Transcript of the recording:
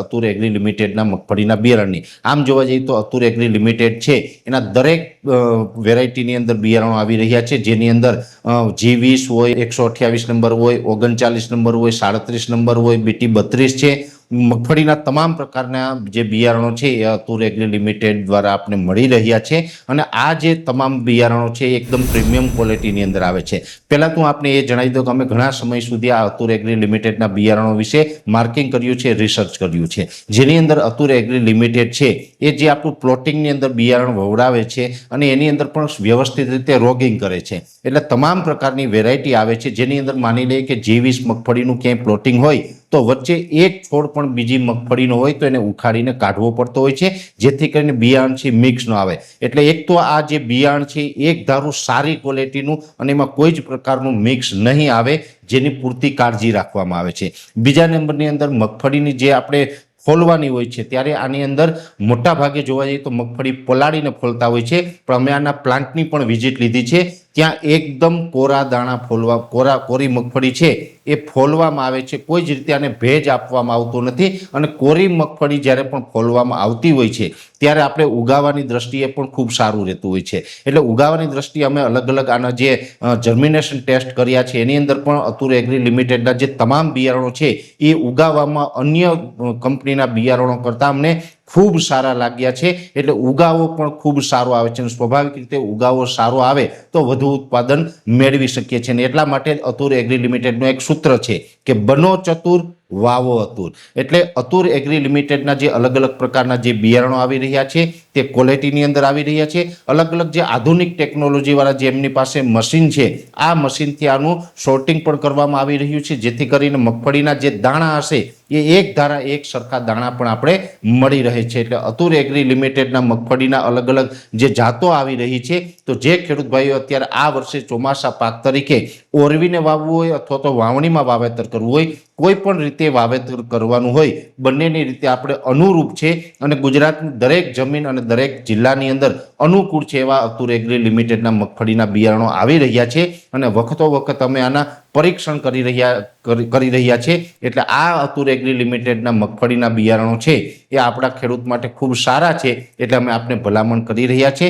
અતુર agri લિમિટેડના મગફળીના બિયારણની આમ જોવા જઈએ તો અતુર એગ્રી લિમિટેડ છે એના દરેક વેરાયટીની અંદર બિયારણો આવી રહ્યા છે, જેની અંદર G20 હોય, 128 નંબર હોય, 39 નંબર હોય, 37 નંબર હોય, BT 32 છે. મગફળીના તમામ પ્રકારના જે બિયારણો છે એ અતુર એગ્રી લિમિટેડ દ્વારા આપણે મળી રહ્યા છે અને આ જે તમામ બિયારણો છે એકદમ પ્રીમિયમ ક્વોલિટીની અંદર આવે છે. પહેલાં તો આપણે એ જણાવી દઉં કે અમે ઘણા સમય સુધી આ અતુર એગ્રી લિમિટેડના બિયારણો વિશે માર્કિંગ કર્યું છે, રિસર્ચ કર્યું છે, જેની અંદર અતુર એગ્રી લિમિટેડ છે એ જે આપણું પ્લોટિંગની અંદર બિયારણ વવડાવે છે અને એની અંદર પણ વ્યવસ્થિત રીતે રોગિંગ કરે છે. એટલે તમામ પ્રકારની વેરાયટી આવે છે, જેની અંદર માની લઈએ કે G20 મગફળીનું ક્યાંય પ્લોટિંગ હોય તો વચ્ચે એક છોડ પણ બીજી મગફળીનો હોય તો એને ઉખાડીને કાઢવો પડતો હોય છે, જેથી કરીને બિયારણ છે મિક્સ ન આવે. એટલે એક તો આ જે બિયારણ છે એક ધારું સારી ક્વોલિટીનું અને એમાં કોઈ જ પ્રકારનું મિક્સ નહીં આવે, જેની પૂરતી કાળજી રાખવામાં આવે છે. બીજા નંબરની અંદર મગફળીની જે આપણે ફોલવાની હોય છે ત્યારે આની અંદર મોટા ભાગે જોવા જઈએ તો મગફળી પલાળીને ફોલતા હોય છે, પણ અમે આના પ્લાન્ટની પણ વિઝિટ લીધી છે. ત્યાં એકદમ કોરા દાણા કોરી મગફળી છે એ ફોલવામાં આવે છે, કોઈ જ રીતે આને ભેજ આપવામાં આવતો નથી અને કોરી મગફળી જ્યારે પણ ફોલવામાં આવતી હોય છે ત્યારે આપણે ઉગાવાની દ્રષ્ટિએ પણ ખૂબ સારું રહેતું હોય છે. એટલે ઉગાવાની દ્રષ્ટિએ અમે અલગ અલગ આના જે જર્મિનેશન ટેસ્ટ કર્યા છે એની અંદર પણ અતુર એગ્રી લિમિટેડના જે તમામ બિયારણો છે એ ઉગાવવામાં અન્ય કંપનીના બિયારણો કરતાં અમને ખૂબ સારા લાગ્યા છે. એટલે ઉગાવો પણ ખૂબ સારો આવે છે અને સ્વાભાવિક રીતે ઉગાવો સારો આવે તો વધુ ઉત્પાદન મેળવી શકીએ છીએ. અને એટલા માટે અતુર એગ્રી લિમિટેડનું એક સૂત્ર છે કે બનો ચતુર વાવો અતુર. એટલે અતુર એગ્રી લિમિટેડના જે અલગ અલગ પ્રકારના જે બિયારણો આવી રહ્યા છે તે ક્વોલિટીની અંદર આવી રહ્યા છે. અલગ અલગ જે આધુનિક ટેકનોલોજીવાળા જે એમની પાસે મશીન છે આ મશીનથી આનું સોર્ટિંગ પણ કરવામાં આવી રહ્યું છે, જેથી કરીને મગફળીના જે દાણા હશે એ એક ધારા એક સરખા દાણા પણ આપણે મળી રહે છે. એટલે અતુર એગ્રી લિમિટેડના મગફળીના અલગ અલગ જે જાતો આવી રહી છે તો જે ખેડૂત ભાઈઓ અત્યારે આ વર્ષે ચોમાસા પાક તરીકે ઓરવીને વાવવું હોય અથવા તો વાવણીમાં વાવેતર કરવું હોય, કોઈ પણ રીતે વાવેતર કરવાનું હોય, બંનેની રીતે આપણે અનુરૂપ છે અને ગુજરાતની દરેક જમીન અને દરેક જિલ્લાની અંદર અનુકૂળ છે એવા અતુર એગ્રી લિમિટેડના મગફળીના બિયારણો આવી રહ્યા છે અને વખતો વખત અમે આના પરીક્ષણ કરી રહ્યા છે. એટલે આ અતુર એગ્રી લિમિટેડના મગફળીના બિયારણો છે એ આપણા ખેડૂત માટે ખૂબ સારા છે, એટલે અમે આપને ભલામણ કરી રહ્યા છે.